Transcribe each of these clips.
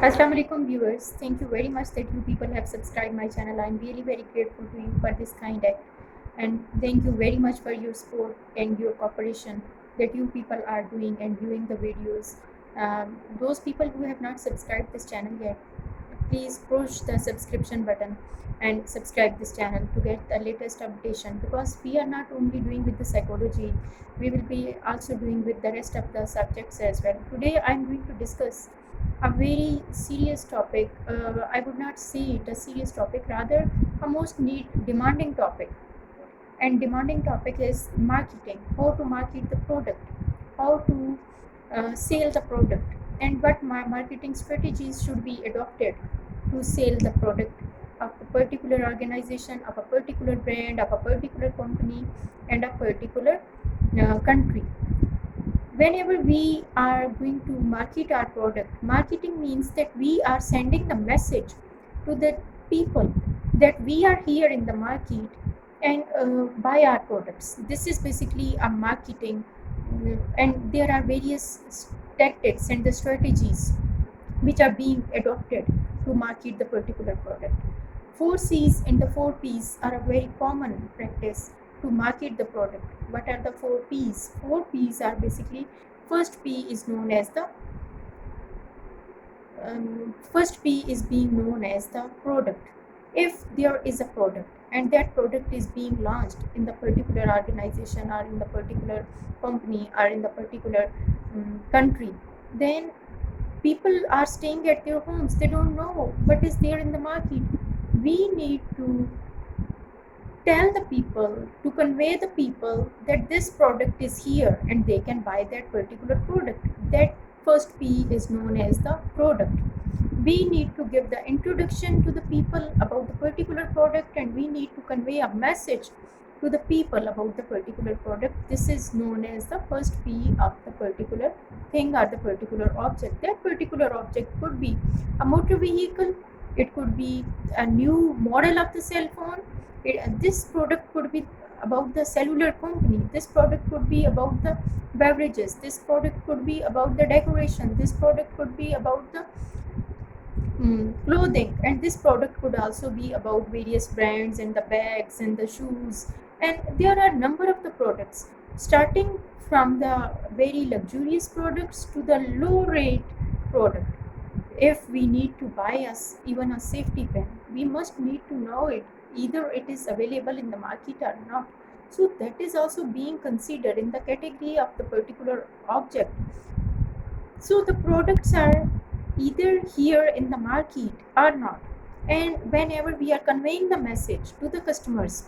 Assalamu alaikum viewers. Thank you very much that you people have subscribed my channel. I'm really very grateful to you for this kind act. And thank you very much for your support and your cooperation that you people are doing and viewing the videos. Those people who have not subscribed this channel yet, please push the subscription button and subscribe this channel to get the latest updation, because we are not only doing with the psychology, we will be also doing with the rest of the subjects as well. Today I'm going to discuss a very serious topic. I would not say it a serious topic, rather a most demanding topic. And demanding topic is marketing: how to market the product, how to sell the product, and what marketing strategies should be adopted to sell the product of a particular organization, of a particular brand, of a particular company, and a particular country. Whenever we are going to market our product, marketing means that we are sending the message to the people that we are here in the market and buy our products. This is basically a marketing, and there are various tactics and the strategies which are being adopted to market the particular product. 4 C's and the 4 P's are a very common practice to market the product. What are the 4 P's? 4 P's are basically, first P is known as the first P is being known as the product. If there is a product and that product is being launched in the particular organization or in the particular company or in the particular country, then people are staying at their homes. They don't know what is there in the market. We need to tell the people, to convey the people that this product is here and they can buy that particular product. That first P is known as the product. We need to give the introduction to the people about the particular product, and we need to convey a message to the people about the particular product. This is known as the first P of the particular thing or the particular object. That particular object could be a motor vehicle, it could be a new model of the cell phone. This product could be about the cellular company. This product could be about the beverages. This product could be about the decoration. This product could be about the clothing, and this product could also be about various brands and the bags and the shoes. And there are a number of the products, starting from the very luxurious products to the low rate product. If we need to buy us even a safety pen, we must need to know it, either it is available in the market or not. So that is also being considered in the category of the particular object. So the products are either here in the market or not. And whenever we are conveying the message to the customers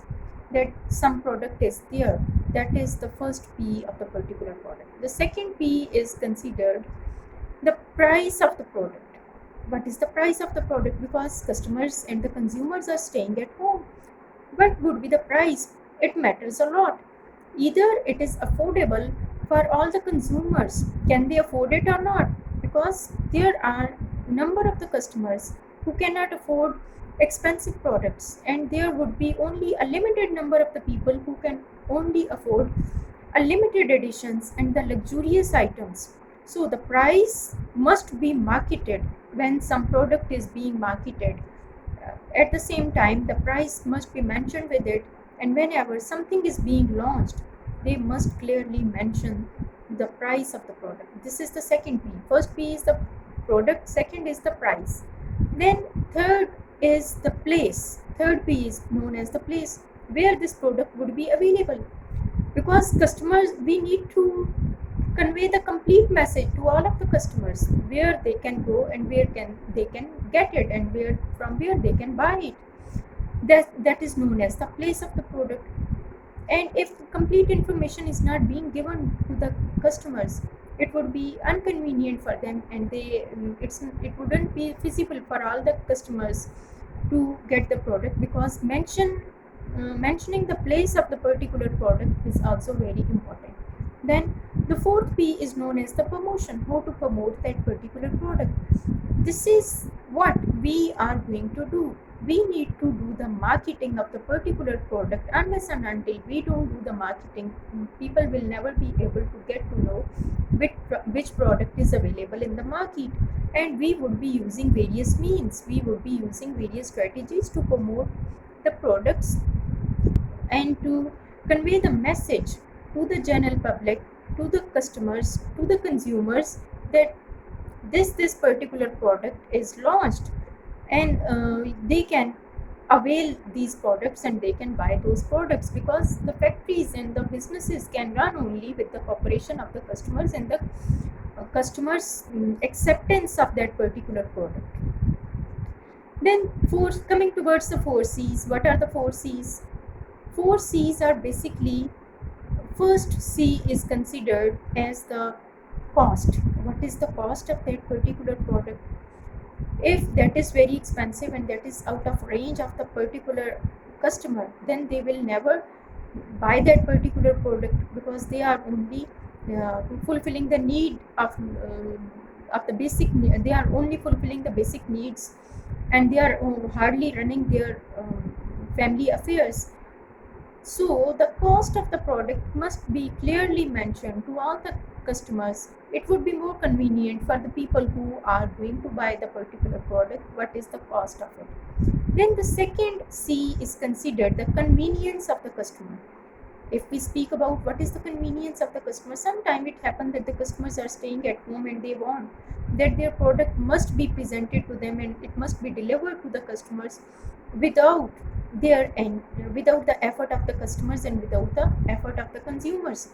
that some product is there, that is the first P of the particular product. The second P is considered the price of the product. What is the price of the product? Because customers and the consumers are staying at home. What would be the price? It matters a lot. Either it is affordable for all the consumers, can they afford it or not? Because there are number of the customers who cannot afford expensive products, and there would be only a limited number of the people who can only afford a limited editions and the luxurious items. So the price must be marketed when some product is being marketed. At the same time, the price must be mentioned with it, and whenever something is being launched, they must clearly mention the price of the product. This is the second P. First P is the product, second is the price. Then third is the place. Third P is known as the place where this product would be available. Because customers, we need to convey the complete message to all of the customers, where they can go and where can they can get it, and where they can buy it. That is known as the place of the product. And if complete information is not being given to the customers, it would be inconvenient for them, and it wouldn't be feasible for all the customers to get the product, because mentioning the place of the particular product is also very important. Then the fourth P is known as the promotion, how to promote that particular product. This is what we are going to do. we need to do the marketing of the particular product. Unless and until we don't do the marketing, people will never be able to get to know which product is available in the market. And we would be using various means, we would be using various strategies to promote the products and to convey the message to the general public, to the customers, to the consumers, that this particular product is launched, and they can avail these products and they can buy those products, because the factories and the businesses can run only with the cooperation of the customers and the customers acceptance of that particular product. Then coming towards the 4 C's. What are the 4 C's? 4 C's are basically, first C is considered as the cost. What is the cost of that particular product? If that is very expensive and that is out of range of the particular customer, then they will never buy that particular product, because they are only fulfilling the need of the basic they are only fulfilling the basic needs, and they are hardly running their family affairs. So the cost of the product must be clearly mentioned to all the customers. It would be more convenient for the people who are going to buy the particular product. What is the cost of it? Then the second C is considered the convenience of the customer. If we speak about what is the convenience of the customer, sometimes it happens that the customers are staying at home and they want that their product must be presented to them and it must be delivered to the customers without their and without the effort of the customers and without the effort of the consumers,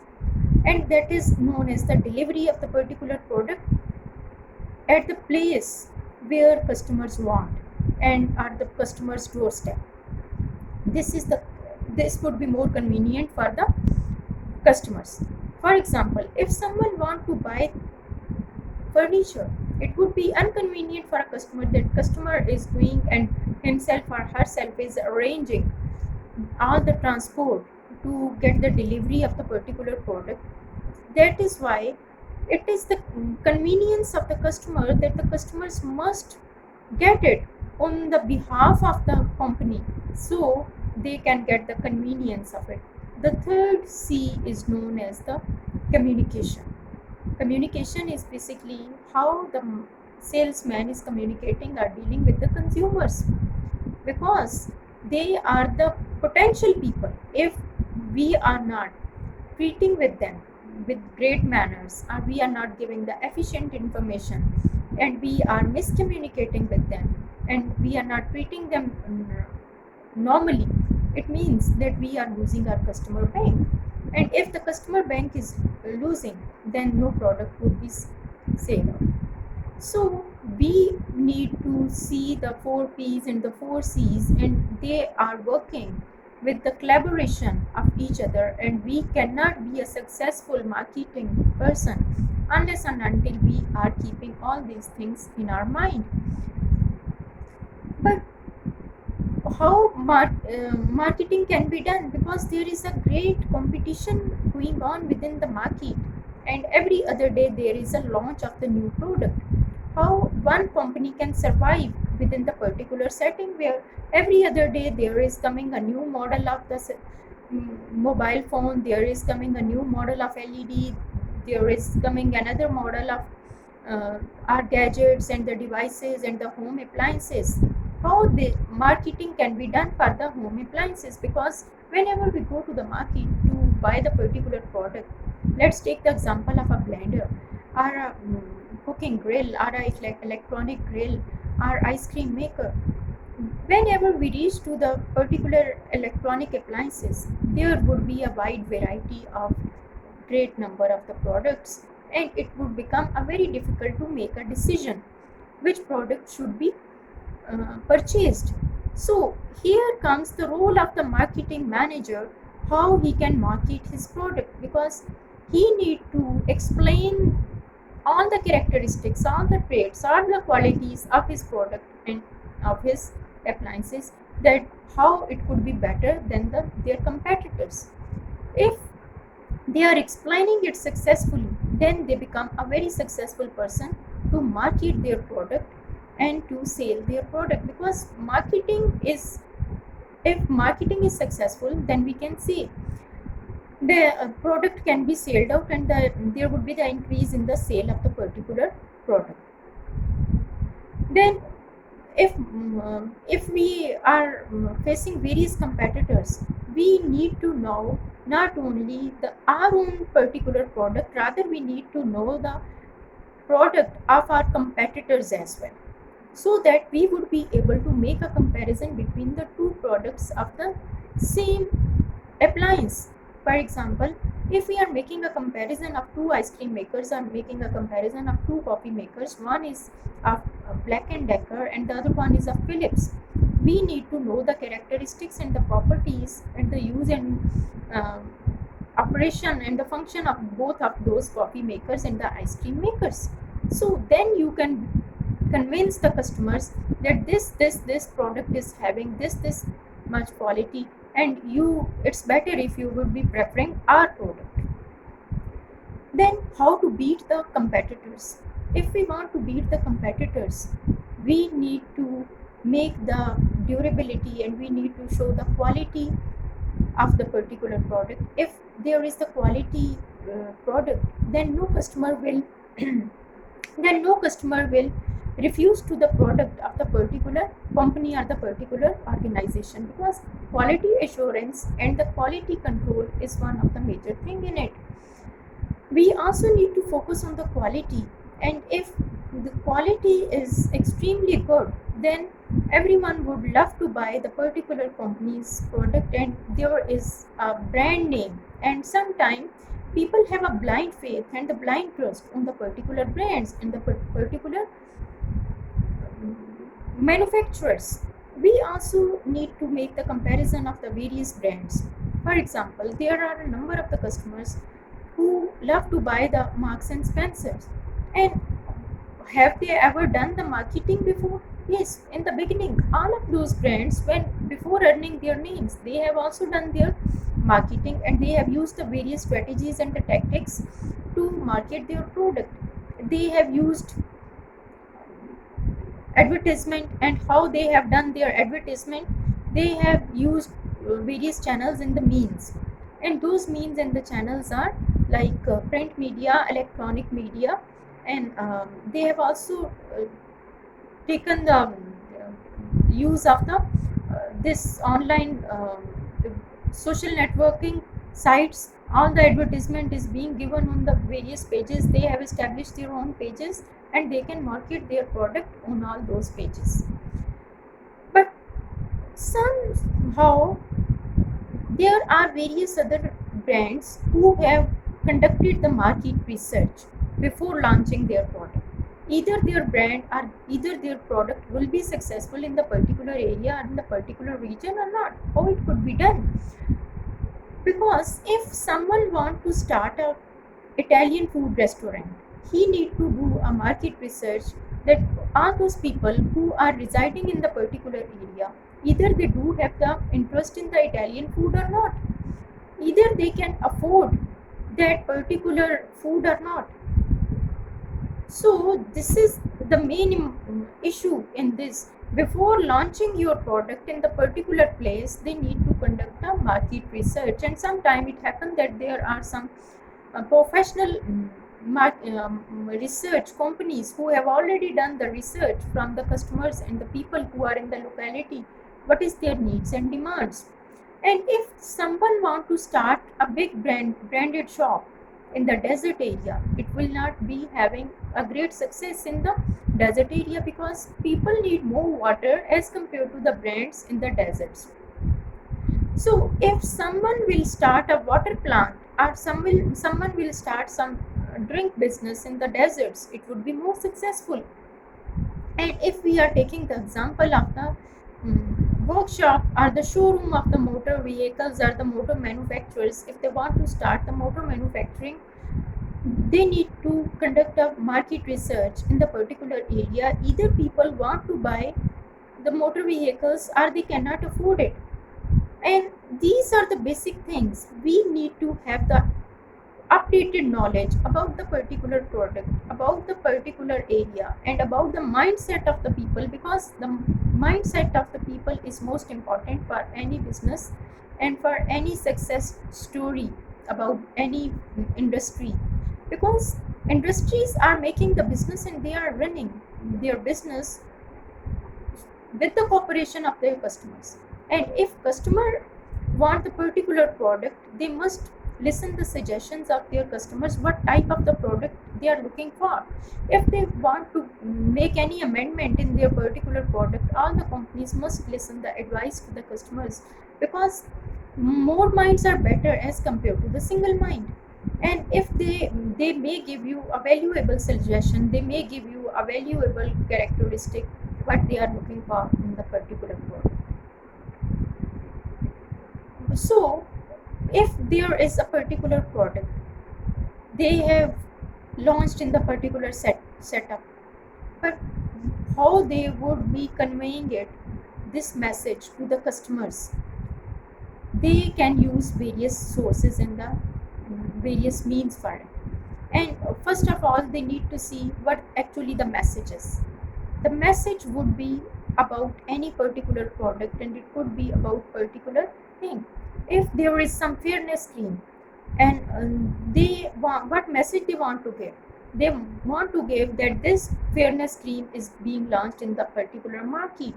and that is known as the delivery of the particular product at the place where customers want and at the customer's doorstep. This would be more convenient for the customers. For example, if someone want to buy furniture, it would be inconvenient for a customer that customer is doing and himself or herself is arranging all the transport to get the delivery of the particular product. That is why it is the convenience of the customer that the customers must get it on the behalf of the company, so they can get the convenience of it. The third C is known as the communication. Communication is basically how the salesman is communicating or dealing with the consumers, because they are the potential people. If we are not treating with them with great manners, or we are not giving the efficient information, and we are miscommunicating with them, and we are not treating them normally, it means that we are losing our customer bank. And if the customer bank is losing, then no product would be sold. So we need to see the 4 P's and the 4 C's, and they are working with the collaboration of each other. And we cannot be a successful marketing person unless and until we are keeping all these things in our mind. But how marketing can be done, because there is a great competition going on within the market, and every other day there is a launch of the new product. How one company can survive within the particular setting where every other day there is coming a new model of the mobile phone, there is coming a new model of LED, there is coming another model of our gadgets and the devices and the home appliances. How the marketing can be done for the home appliances, because whenever we go to the market to buy the particular product, let's take the example of a blender or a cooking grill or a electronic grill or ice cream maker. Whenever we reach to the particular electronic appliances, there would be a wide variety of great number of the products, and it would become a very difficult to make a decision which product should be purchased. So here comes the role of the marketing manager, how he can market his product, because he need to explain all the characteristics, all the traits, all the qualities of his product and of his appliances, that how it could be better than their competitors. If they are explaining it successfully, then they become a very successful person to market their product and to sell their product, because marketing is, if marketing is successful, then we can see the product can be sold out, and there would be the increase in the sale of the particular product. Then if we are facing various competitors, we need to know not only the our own particular product, rather we need to know the product of our competitors as well, so that we would be able to make a comparison between the two products of the same appliance. For example, if we are making a comparison of two ice cream makers, or making a comparison of two coffee makers, one is of Black and Decker and the other one is of Philips, we need to know the characteristics and the properties and the use and um, operation and the function of both of those coffee makers and the ice cream makers. So then you can convince the customers that this product is having this much quality, and you, it's better if you would be preferring our product. Then how to beat the competitors? If we want to beat the competitors, we need to make the durability, and we need to show the quality of the particular product. If there is the quality product, then no customer will then no customer will refuse to the product of the particular company or the particular organization, because quality assurance and the quality control is one of the major thing in it. We also need to focus on the quality, and if the quality is extremely good, then everyone would love to buy the particular company's product, and there is a brand name, and sometimes people have a blind faith and the blind trust on the particular brands and the particular manufacturers. We also need to make the comparison of the various brands. For example, there are a number of the customers who love to buy the Marks and Spencers, and have they ever done the marketing before? Yes, in the beginning, all of those brands, when before earning their names, they have also done their marketing, and they have used the various strategies and the tactics to market their product. They have used advertisement, and how they have done their advertisement, they have used various channels in the means, and those means and the channels are like print media, electronic media, and they have also taken the use of the this online social networking sites. All the advertisement is being given on the various pages. They have established their own pages, and they can market their product on all those pages. But somehow there are various other brands who have conducted the market research before launching their product. Either their brand or either their product will be successful in the particular area or in the particular region or not. How it could be done? Because if someone want to start a Italian food restaurant, he need to do a market research that are those people who are residing in the particular area, either they do have the interest in the Italian food or not, either they can afford that particular food or not. So this is the main issue in this. Before launching your product in the particular place, they need to conduct a market research, and sometimes it happens that there are some professional research companies who have already done the research from the customers and the people who are in the locality, what is their needs and demands. And if someone want to start a big branded shop in the desert area, it will not be having a great success in the desert area, because people need more water as compared to the brands in the deserts. So if someone will start a water plant, or someone will start some drink business in the deserts, it would be more successful. And if we are taking the example of the workshop or the showroom of the motor vehicles or the motor manufacturers, if they want to start the motor manufacturing, they need to conduct a market research in the particular area. Either people want to buy the motor vehicles or they cannot afford it. And these are the basic things. We need to have the updated knowledge about the particular product, about the particular area, and about the mindset of the people, because the mindset of the people is most important for any business and for any success story about any industry, because industries are making the business and they are running their business with the cooperation of their customers. And if customer want the particular product, they must listen the suggestions of their customers, what type of the product they are looking for. If they want to make any amendment in their particular product, all the companies must listen the advice to the customers, because more minds are better as compared to the single mind. And if they may give you a valuable suggestion, they may give you a valuable characteristic what they are looking for in the particular product. So if there is a particular product they have launched in the particular setup, but how they would be conveying it, this message to the customers, they can use various sources and the various means for it. And first of all, they need to see what actually the message is. The message would be about any particular product, and it could be about particular thing. If there is some fairness cream, and they want, what message they want to give, they want to give that this fairness cream is being launched in the particular market,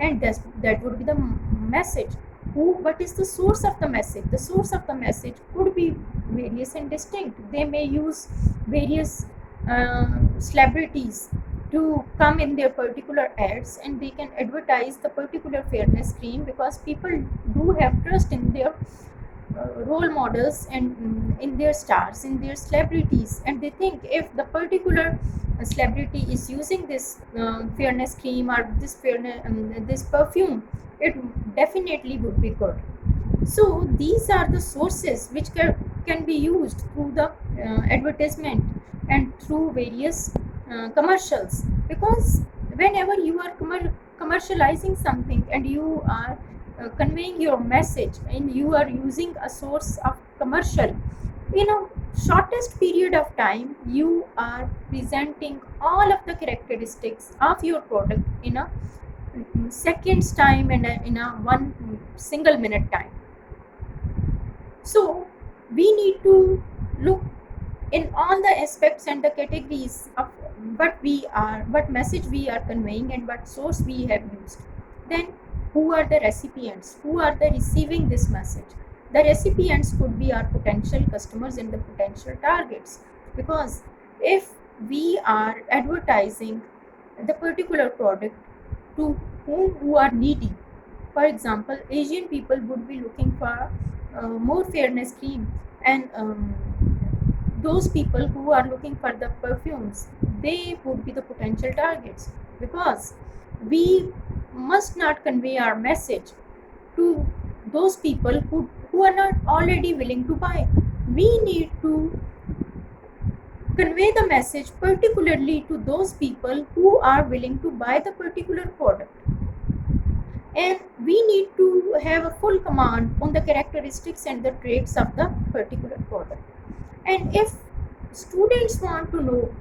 and that would be the message. What is the source of the message? The source of the message could be various and distinct. They may use various celebrities to come in their particular ads, and they can advertise the particular fairness cream, because people do have trust in their role models and in their stars, in their celebrities, and they think if the particular celebrity is using this fairness cream or this this perfume, it definitely would be good. So these are the sources which can be used through the advertisement and through various commercials, because whenever you are commercializing something and you are conveying your message and you are using a source of commercial, in a shortest period of time you are presenting all of the characteristics of your product in a seconds time and in a one single minute time. So we need to look in all the aspects and the categories of what message we are conveying and what source we have used. Then who are the recipients, who are the receiving this message? The recipients could be our potential customers and the potential targets, because if we are advertising the particular product to who are needy, for example, Asian people would be looking for more fairness cream, and those people who are looking for the perfumes, they would be the potential targets, because we must not convey our message to those people who are not already willing to buy. We need to convey the message particularly to those people who are willing to buy the particular product, and we need to have a full command on the characteristics and the traits of the particular product. And if students want to know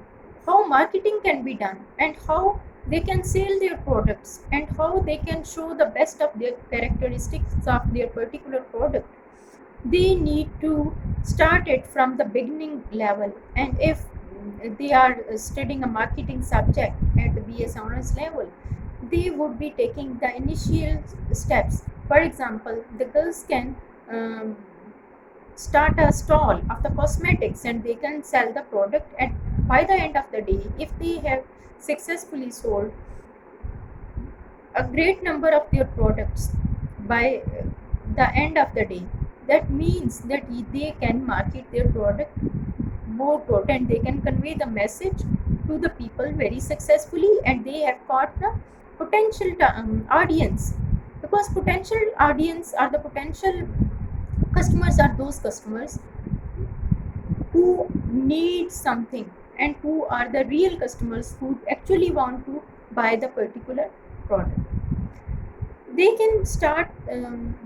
how marketing can be done and how they can sell their products and how they can show the best of their characteristics of their particular product, they need to start it from the beginning level. And if they are studying a marketing subject at the BS honors level, they would be taking the initial steps. For example, the girls can start a stall of the cosmetics and they can sell the product, and by the end of the day, if they have successfully sold a great number of their products by the end of the day, that means that they can market their product more good and they can convey the message to the people very successfully, and they have caught the potential audience, because potential audience are the potential customers, are those customers who need something and who are the real customers who actually want to buy the particular product. they can start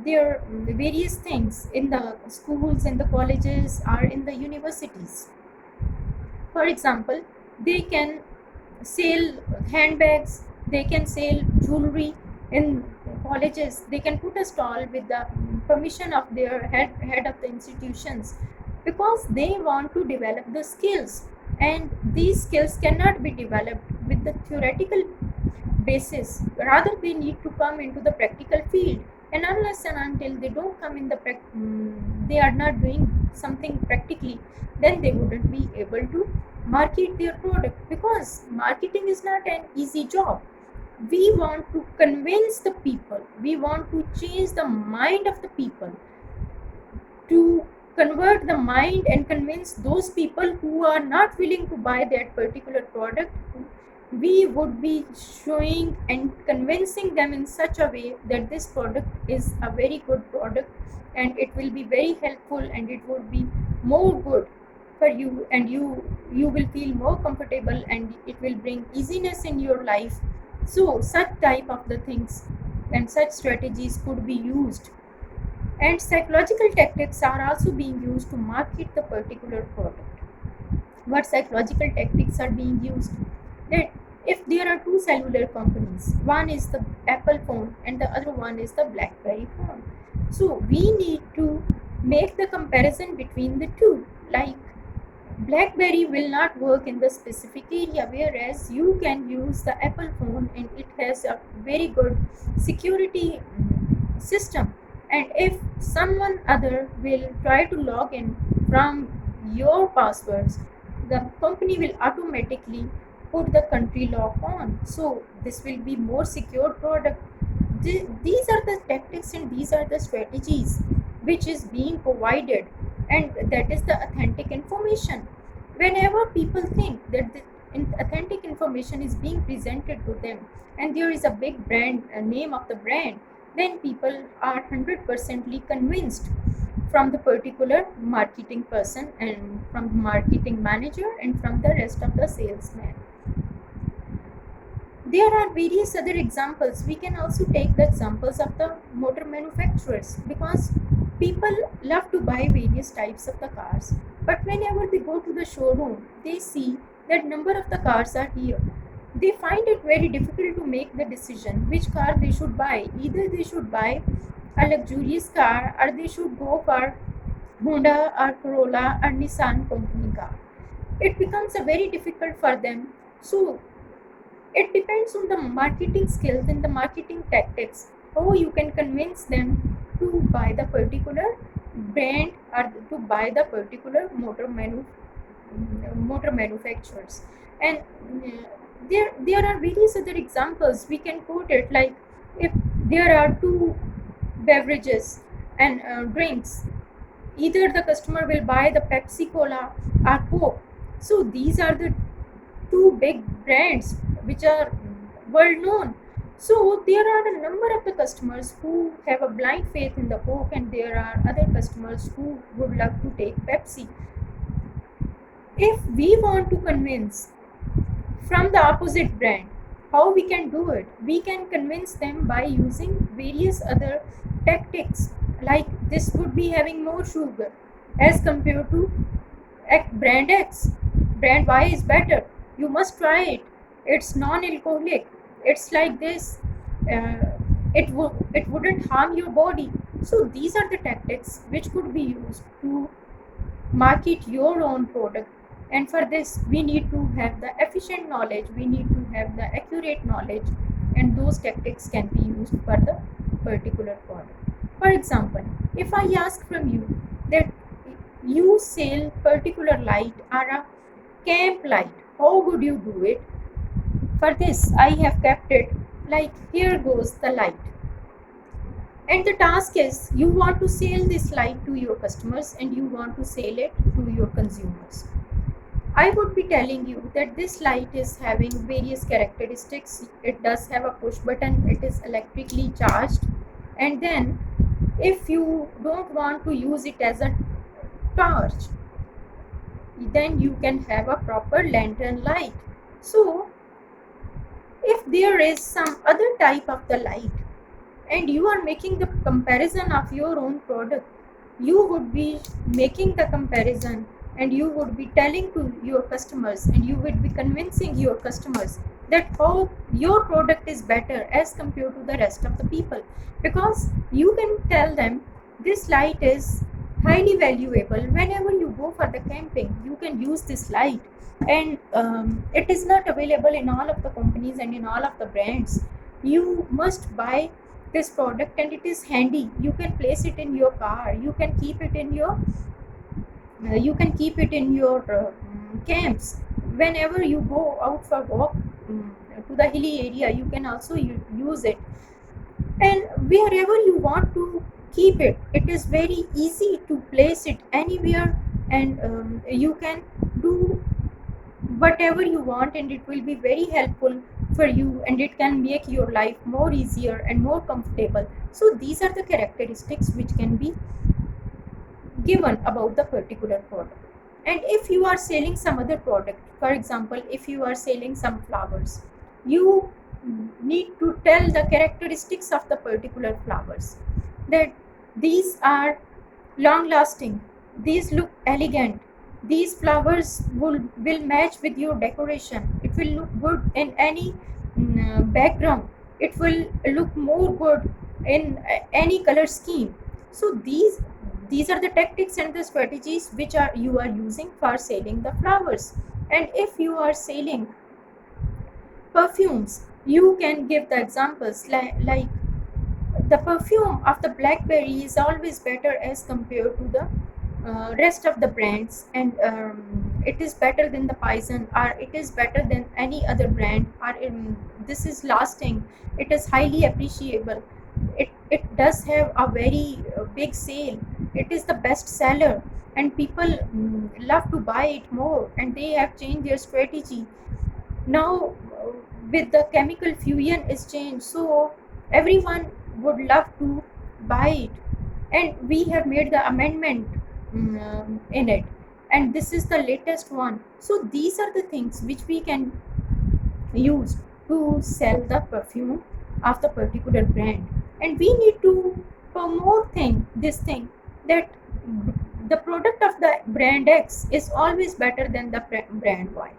their various things in the schools, in the colleges, or in the universities. For example, they can sell handbags, they can sell jewelry in colleges, they can put a stall with the permission of their head of the institutions, because they want to develop the skills, and these skills cannot be developed with the theoretical basis. Rather, they need to come into the practical field, and unless and until they don't come in the they are not doing something practically, then they wouldn't be able to market their product, because marketing is not an easy job. We want to convince the people, we want to change the mind of the people, to convert the mind and convince those people who are not willing to buy that particular product. We would be showing and convincing them in such a way that this product is a very good product, and it will be very helpful, and it would be more good for you, and you will feel more comfortable, and it will bring easiness in your life. So such type of the things and such strategies could be used, and psychological tactics are also being used to market the particular product. What psychological tactics are being used? That if there are two cellular companies, one is the Apple phone and the other one is the BlackBerry phone, so we need to make the comparison between the two. Like, BlackBerry will not work in the specific area, whereas you can use the Apple phone and it has a very good security system. And if someone other will try to log in from your passwords, the company will automatically put the country lock on. So this will be more secure product. These are the tactics and these are the strategies which is being provided, and that is the authentic information. Whenever people think that the authentic information is being presented to them, and there is a big brand name of the brand, then people are 100%ly convinced from the particular marketing person and from the marketing manager and from the rest of the salesman. There are various other examples. We can also take the examples of the motor manufacturers, because people love to buy various types of the cars, but whenever they go to the showroom, they see that number of the cars are here. They find it very difficult to make the decision which car they should buy. Either they should buy a luxurious car, or they should go for Honda or Corolla or Nissan company car. It becomes a very difficult for them. So it depends on the marketing skills and the marketing tactics, how you can convince them to buy the particular brand or to buy the particular motor manufacturers. And there are various other examples we can quote it, like if there are two beverages and drinks, either the customer will buy the Pepsi Cola or Coke. So these are the two big brands which are world known. So there are a number of the customers who have a blind faith in the Coke, and there are other customers who would love to take Pepsi. If we want to convince from the opposite brand, how we can do it? We can convince them by using various other tactics, like this would be having more sugar as compared to brand X. Brand Y is better. You must try it. It's non-alcoholic. It's like this. It wouldn't harm your body. So these are the tactics which could be used to market your own product. And for this, we need to have the efficient knowledge. We need to have the accurate knowledge, and those tactics can be used for the particular product. For example, if I ask from you that you sell particular light or a camp light, how would you do it? For this, I have kept it like, here goes the light, and the task is you want to sell this light to your customers and you want to sell it to your consumers. I would be telling you that this light is having various characteristics. It does have a push button, it is electrically charged, and then if you don't want to use it as a torch, then you can have a proper lantern light. So if there is some other type of the light and you are making the comparison of your own product, you would be making the comparison, and you would be telling to your customers, and you would be convincing your customers that how your product is better as compared to the rest of the people, because you can tell them this light is highly valuable. Whenever you go for the camping, you can use this light, and it is not available in all of the companies and in all of the brands. You must buy this product, and it is handy. You can place it in your car, you can keep it in your camps. Whenever you go out for walk to the hilly area, you can also use it, and wherever you want to keep it, it is very easy to place it anywhere, and you can do whatever you want, and it will be very helpful for you, and it can make your life more easier and more comfortable. So these are the characteristics which can be given about the particular product. And if you are selling some other product, for example, if you are selling some flowers, you need to tell the characteristics of the particular flowers, that these are long lasting, these look elegant, these flowers will match with your decoration, it will look good in any background, it will look more good in any color scheme. So these are the tactics and the strategies which are you are using for selling the flowers. And if you are selling perfumes, you can give the examples like the perfume of the blackberry is always better as compared to the rest of the brands, and it is better than the poison, or it is better than any other brand, or this is lasting, it is highly appreciable, it does have a very big sale, it is the best seller, and people love to buy it more, and they have changed their strategy now. With the chemical fusion is changed, so everyone would love to buy it, and we have made the amendment in it, and this is the latest one. So these are the things which we can use to sell the perfume of the particular brand, and we need to promote this thing, that the product of the brand X is always better than the brand Y.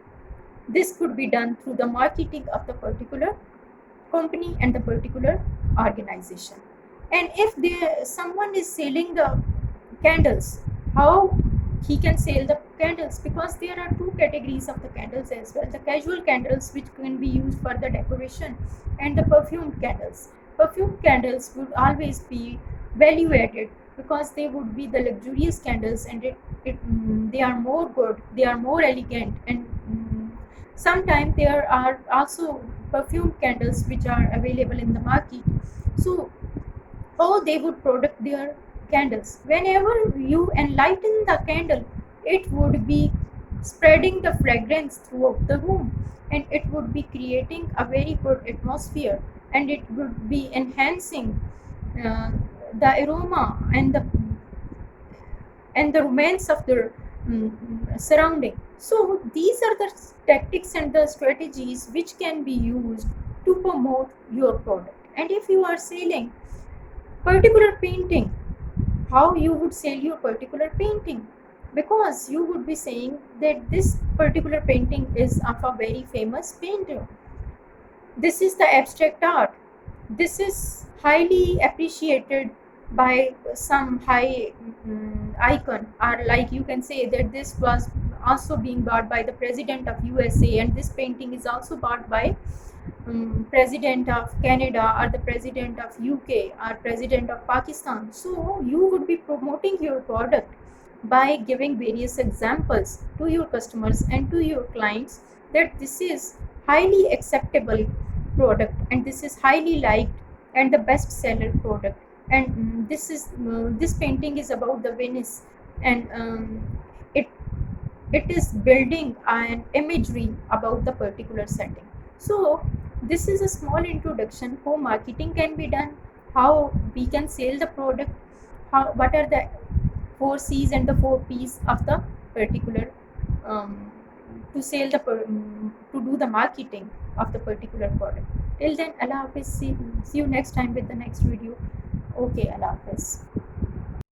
This could be done through the marketing of the particular company and the particular organization. And if someone is selling the candles, how he can sell the candles? Because there are two categories of the candles as well: the casual candles, which can be used for the decoration, and the perfumed candles. Perfumed candles would always be value added, because they would be the luxurious candles, and they are more good, they are more elegant, and sometimes there are also perfume candles which are available in the market. So how they would product their candles: whenever you enlighten the candle, it would be spreading the fragrance throughout the room, and it would be creating a very good atmosphere, and it would be enhancing uh, the aroma and the romance of the surrounding. So these are the tactics and the strategies which can be used to promote your product. And if you are selling particular painting, how you would sell your particular painting? Because you would be saying that this particular painting is of a very famous painter, this is the abstract art, this is highly appreciated by some high icon, or like you can say that this was also being bought by the president of USA, and this painting is also bought by president of Canada, or the president of UK, or president of Pakistan. So you would be promoting your product by giving various examples to your customers and to your clients, that this is highly acceptable product, and this is highly liked and the best seller product, and this painting is about the Venice, and it it is building an imagery about the particular setting. So this is a small introduction how marketing can be done, how we can sell the product, what are the 4 C's and the 4 P's of the particular to sell to do the marketing of the particular product. Till then, Allah Hafiz. See you next time with the next video. Okay, Allah Hafiz.